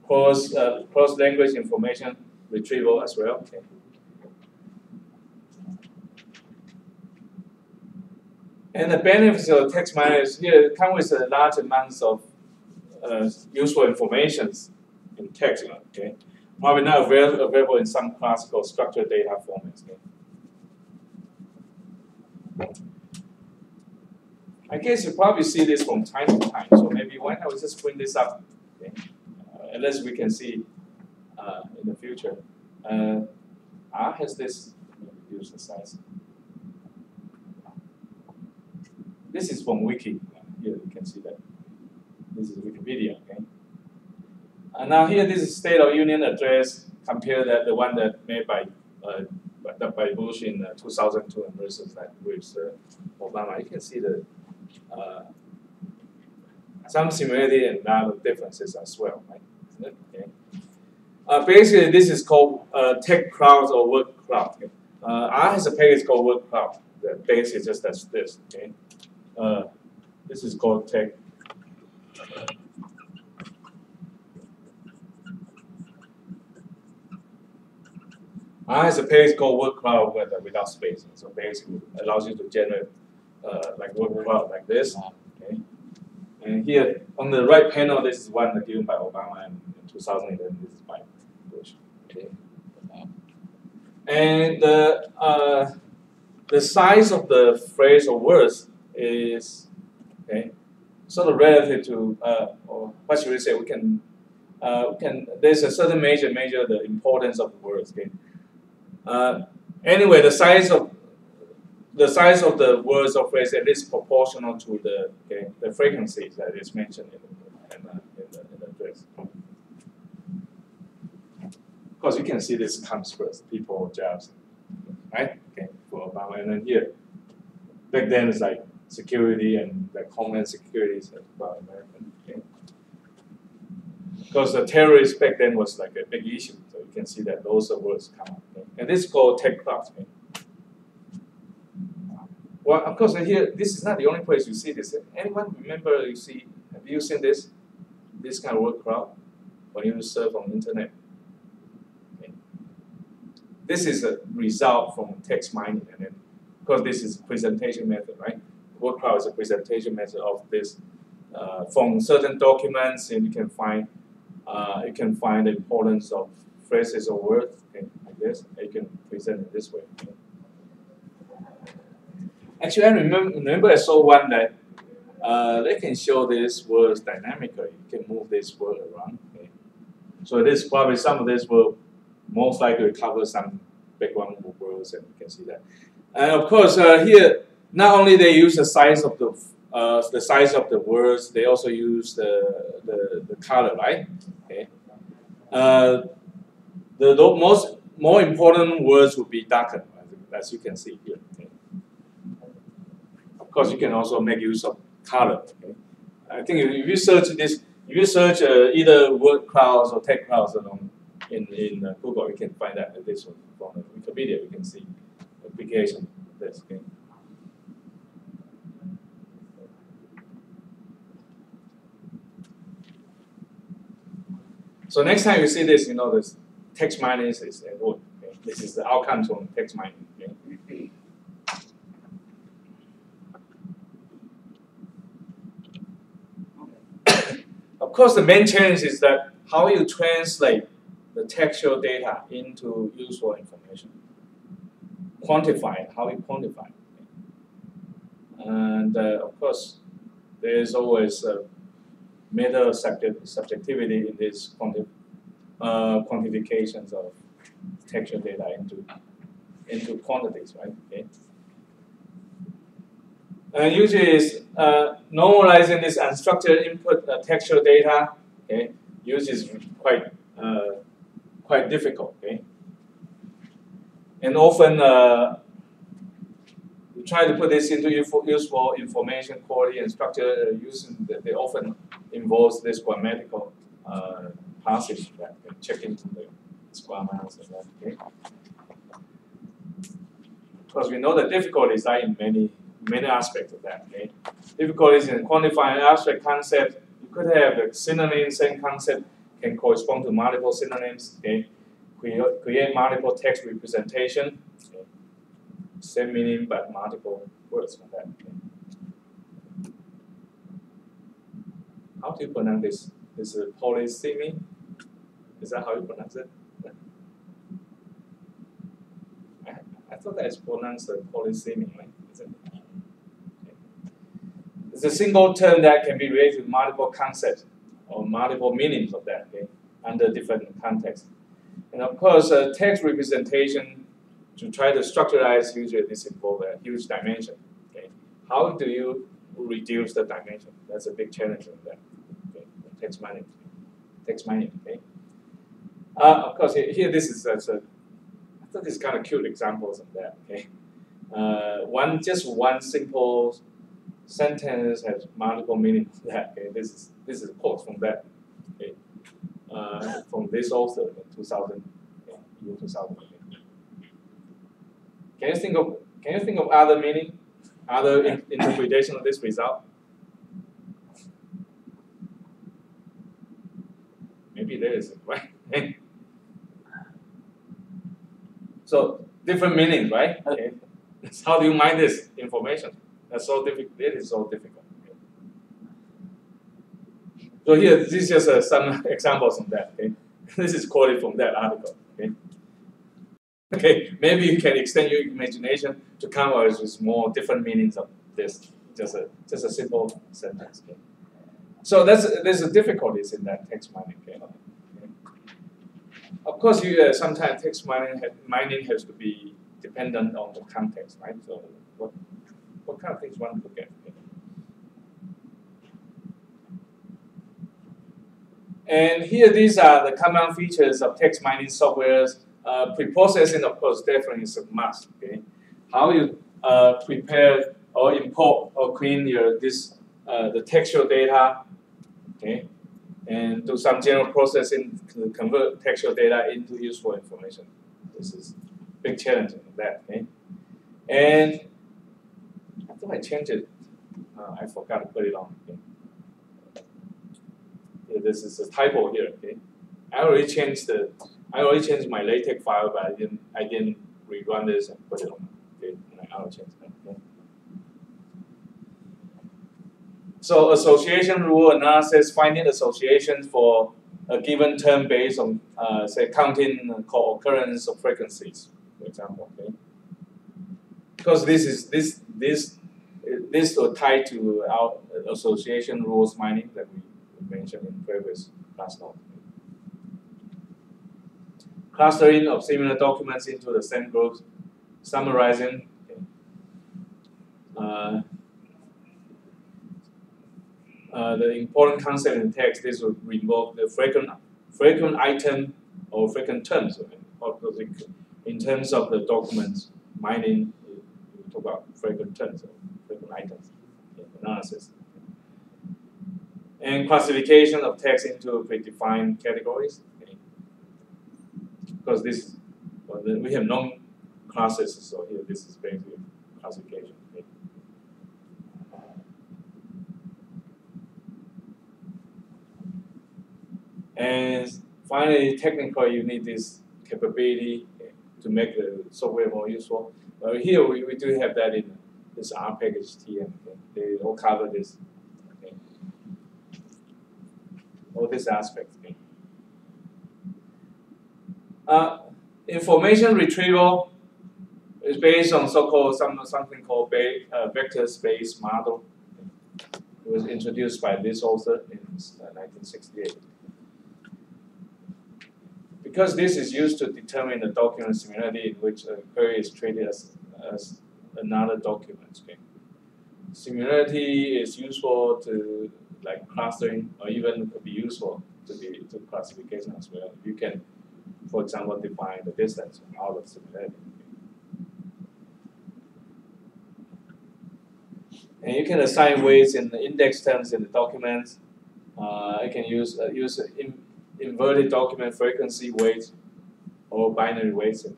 cross-language information retrieval as well. Okay. And the benefits of text mining is here it comes with large amounts of useful information in text. Okay, probably not available in some classical structured data formats. Okay? I guess you probably see this from time to time. So maybe why not we just bring this up, okay? Unless we can see in the future. R has this. Reduce the size. This is from Wiki. Here you can see that. This is Wikipedia. Okay. And now here this is State of Union address. Compare that the one that made by Bush in 2002 versus that with Obama. You can see the some similarity and a lot of differences as well, right? Isn't it? Okay. Basically, this is called tech cloud or word cloud. Okay? R has a package called word cloud. The base is just as this. Okay. This is called tech. R has a page called word cloud without spacing. So basically, allows you to generate like word cloud like this. Okay. And here on the right panel, this is one given by Obama in 2011. This is by Bush. Okay. And the size of the phrase or words is okay, sort of relative to or what should we say? We can there's a certain measure the importance of the words. Okay. Anyway, the size of the words or phrase is proportional to the frequencies that is mentioned in the address. Of course, you can see this comes first, people, jobs, right? Okay, for Obama, and then here, back then it's like security and like homeland security is about American. Okay? Because the terrorists back then was like a big issue, so you can see that those words come up. Okay? And this is called tech cloud. Okay? Well, of course, here this is not the only place you see this. Anyone remember? Have you seen this kind of word cloud when you surf on the internet? Okay. This is a result from text mining, and then because this is presentation method, right? Word cloud is a presentation method of this from certain documents, and you can find the importance of phrases or words, okay, like this. You can present it this way. Okay. Actually, I remember I saw one that they can show these words dynamically. You can move this word around. Okay. So this probably some of this will most likely cover some background words, and you can see that. And of course, here not only they use the size of the words, they also use the color, right? Okay. The more important words would be darkened, as you can see here. Okay. Of course, you can also make use of color. Okay. I think if you search this, if you search either word clouds or text clouds in Google, you can find that this one from Wikipedia. You can see application of this. Okay. So next time you see this, you know this text mining is at work. Okay. This is the outcomes from text mining. Okay. Of course, the main challenge is that how you translate the textual data into useful information. Quantify it, how you quantify it. And of course, there is always a matter of subjectivity in these quantifications of textual data into quantities, right? Okay. And usually is normalizing this unstructured input textual data. Okay, usually is quite difficult. Okay, and often you try to put this into useful information quality and structure using they often involves this grammatical passage that you can check into the grammars and that. Okay, because we know the difficulties are in many aspects of that. Okay, difficulties in quantifying abstract concept. You could have the synonym, same concept can correspond to multiple synonyms. Okay, create multiple text representation. Okay. Same meaning but multiple words for that. Okay. how do you pronounce this? This is polysemy. Is that how you pronounce it? I thought that is pronounced polysemy, right? Is it? Okay. It's a single term that can be related to multiple concepts or multiple meanings of that, okay, under different contexts. And of course, text representation to try to structuralize usually this involves a huge dimension. Okay, how do you reduce the dimension? That's a big challenge in that. Okay, text mining. Okay. Of course, here this is I thought this is kind of cute examples of that. Okay, just one simple sentence has multiple meanings. Of that. Okay, this is a quote from that. Okay, from this author in 2000, year 2000. Can you think of other meaning, other interpretation of this result? Maybe there is, right? So different meanings, right? Okay. How do you mine this information? That's so difficult. It is so difficult. Okay. So here, this is just some examples of that. Okay, this is quoted from that article. Okay. Okay, maybe you can extend your imagination to come up with more different meanings of this. Just a simple sentence. Okay. So there's a difficulties in that text mining. Okay. Of course, you sometimes text mining has to be dependent on the context, right? So what kind of things one look at? Okay. And here, these are the common features of text mining softwares. Pre-processing, of course, definitely is a must. Okay, how you prepare or import or clean the textual data, okay, and do some general processing to convert textual data into useful information. This is a big challenge in that. Okay, and I thought I changed it. I forgot to put it on. Okay. Yeah, this is a typo here. Okay, I already changed my LaTeX file, but I didn't rerun this and put it on. Okay, I'll change that. Okay. So association rule analysis, finding associations for a given term based on say counting co-occurrence of frequencies, for example. Okay. Because this will tie to our association rules mining that we mentioned in previous class note. Clustering of similar documents into the same groups, summarizing. Okay. The important concept in text, this will involve the frequent item or frequent terms. In terms of the documents mining, we talk about frequent terms or frequent items analysis. And classification of text into predefined categories. Okay. Because we have known classes, so here this is basically classification. Okay. And finally, technically, you need this capability to make the software more useful. But here we do have that in this R package TM. Okay. They all cover this. Okay. All these aspects. Okay. Information retrieval is based on something called vector space model. It was introduced by this author in 1968. Because this is used to determine the document similarity in which a query is treated as another document. Okay. Similarity is useful to like clustering, or even could be useful to classification as well. You can, for example, define the distance out of similarity. And you can assign weights in the index terms in the documents. You can use inverted document frequency weights or binary weights in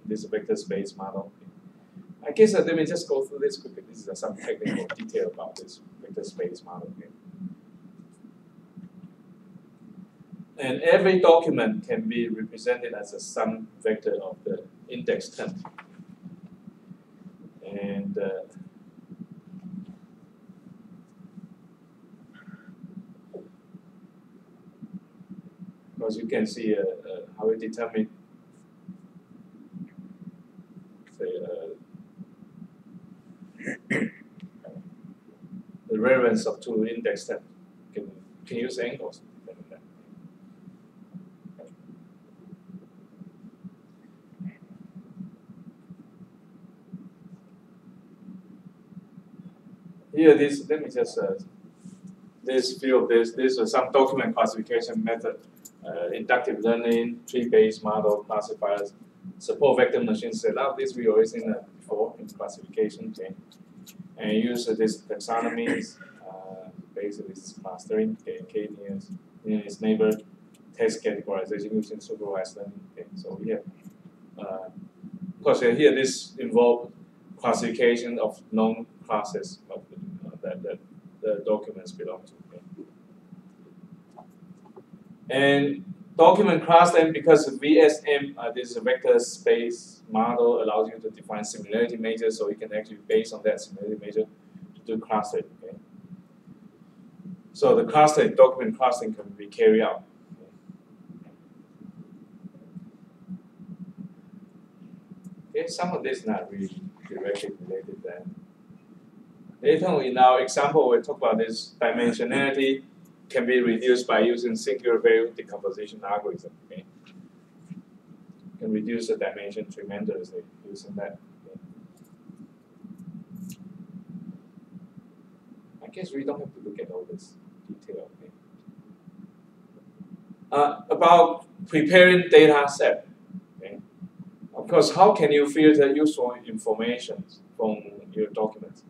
this vector space model. I guess let me just go through this quickly. This is some technical detail about this vector space model. Okay. And every document can be represented as a sum vector of the index term. And because you can see how we determine the relevance of two index terms. Can use angles. Here, let me just this view of this. This is some document classification method, inductive learning, tree-based model classifiers, support vector machine setup. This we already seen before in classification, okay? And use this taxonomies, basically this clustering, okay, k-nearest, nearest neighbor, text categorization using supervised learning. Okay, so we have, of course, here this involves classification of known classes of that the documents belong to. Okay. And document class then, because VSM, this is a vector space model, allows you to define similarity measures, so you can actually, based on that similarity measure, to do clustering. Okay. So the clustering, document clustering can be carried out. Okay, some of this not really directly related then. Later on in our example, we'll talk about this dimensionality can be reduced by using singular value decomposition algorithm. Okay? You can reduce the dimension tremendously using that. Okay? I guess we don't have to look at all this detail. Okay? About preparing data set. Okay? Of course, how can you filter useful information from your documents?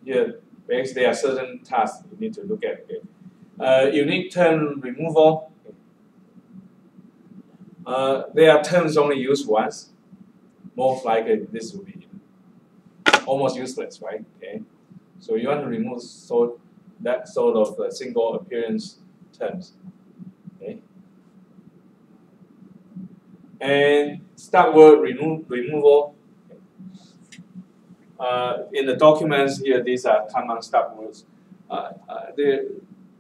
Here, basically, there are certain tasks you need to look at. Okay? Unique term removal. There are terms only used once. Most likely, this will be almost useless, right? Okay, so you want to remove that sort of single appearance terms. Okay, and start word removal. In the documents here, these are common stop words.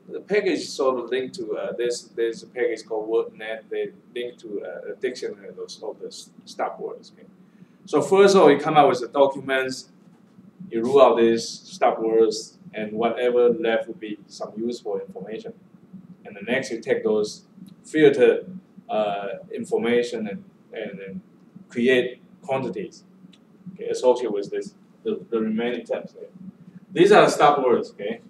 The package sort of linked to there's a package called WordNet. They link to a dictionary of the stop words. Okay? So first of all, you come out with the documents, you rule out these stop words, and whatever left will be some useful information. And the next, you take those filtered information and create quantities, okay, associated with this the remaining terms. Okay? These are the stop words. Okay.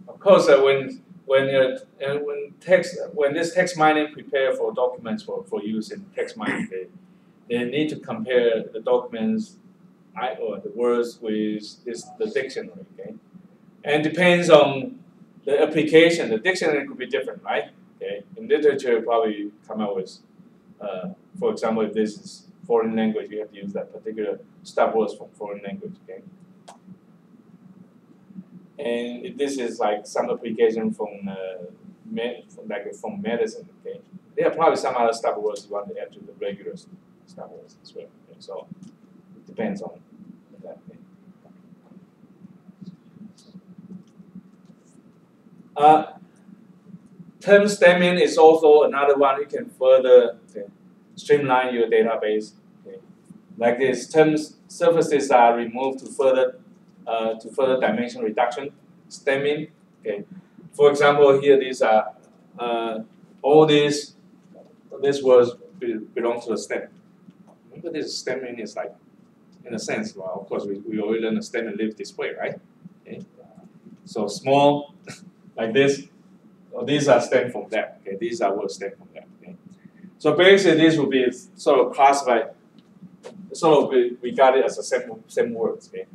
Of course, when this text mining prepare for documents for use in text mining, they need to compare the documents or the words with the dictionary. Okay, and depends on the application. The dictionary could be different, right? Okay, in literature, you probably come out with, for example, if this is foreign language, you have to use that particular stop words from foreign language. Okay. And if this is like some application from medicine, okay, there are probably some other stop words you want to add to the regular stop words as well. Okay? So it depends on that. Okay? Term stemming is also another one you can further streamline your database. Okay? Like this, term surfaces are removed to further dimension reduction, stemming. Okay, for example, here these are all these words belong to the stem. Remember, this stemming is like, in a sense, well, of course, we already learned the stem and leaf display, right? Okay, so small like this. These are stem from that. Okay, these are words stem from that. Okay, so basically, this will be sort of classified, sort of be regarded as the same words. Okay.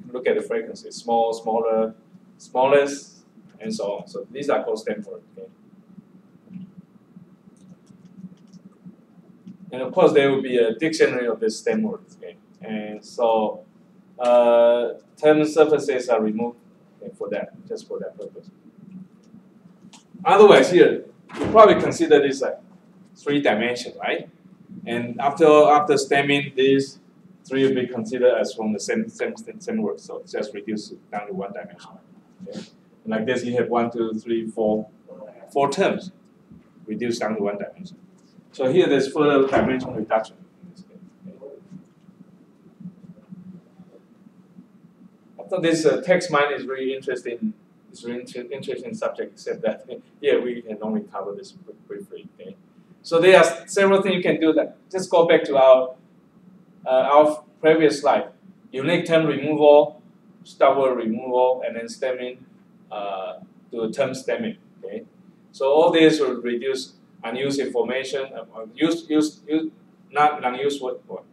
Look at the frequency, small, smaller, smallest, and so on. So these are called stem words. Okay? And of course, there will be a dictionary of these stem words. Okay? And so term surfaces are removed, okay, for that, just for that purpose. Otherwise, here you probably consider this like 3 dimension, right? And after stemming these 3 will be considered as from the same work, so just reduce it down to 1 dimension. Okay? Like this, you have 1, 2, 3, 4 terms, reduced down to 1 dimension. So here there's further dimension reduction in this case. Okay? I thought this text mining is really interesting. It's really interesting subject, except that here we can only cover this briefly. Okay? So there are several things you can do. That just go back to our previous slide. Unique term removal, stop word removal, and then stemming to term stemming. Okay, so all these will reduce unused information, not non-used word. What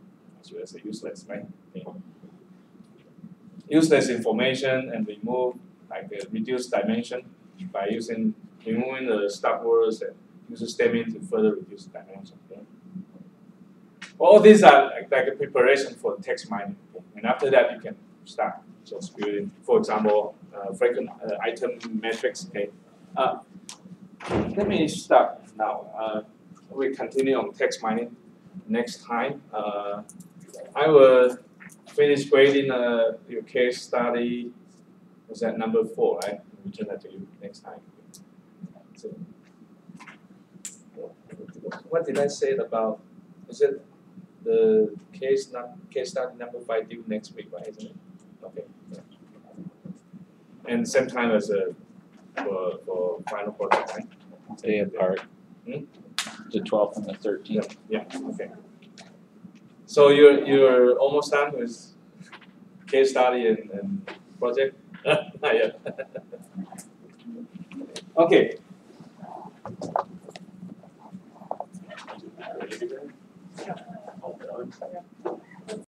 should I say? Useless, right? Okay. Useless information and remove like the reduced dimension by removing the stop words and using stemming to further reduce dimension. Okay? All these are like a preparation for text mining, okay? And after that you can start just building, for example, frequent item metrics. Okay, let me start now. We continue on text mining next time. I will finish grading your case study. Was that number 4, right? We turn that to you next time. So, what did I say about? Is it the case study number 5 due next week, right? Isn't it? Okay. Yeah. And same time as for final project, right? Stay apart. The 12th and the 13th. Yeah. Okay. So you're almost done with case study and project. Yeah. Okay. All done.